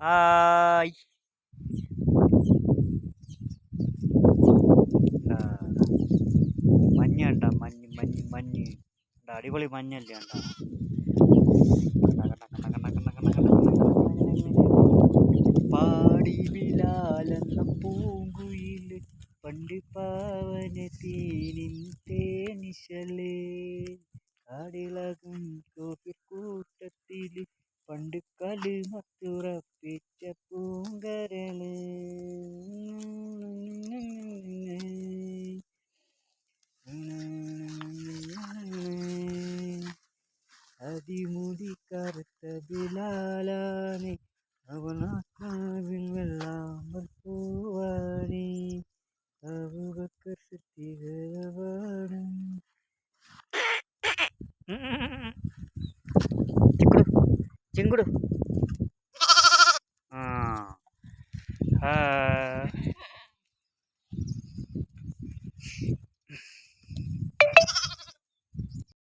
Hi. മഞ്ഞ് കണ്ട, മഞ്ഞ് മഞ്ഞ് മഞ്ഞ് കണ്ട, അടിപൊളി മഞ്ഞല്ലേ കണ്ട. പാടി വിലാലെന്ന പൂങ്കുയില് പണ്ട് പാവന തേനിൻ തേനിശലേ കാടിളകും കൂട്ടത്തില് പണ്ട് കളിമത്തുറപ്പിച്ച പൂങ്കരള് അതിമുടി കറുത്ത ബിലാലാനെ അവനാത്മാവിൽ വെള്ളാമ്പൽ പൂവാനെ അബൂബക്കർ സിദ്ദീഖ് ചിങ്കുടു. ആ ഹായ്.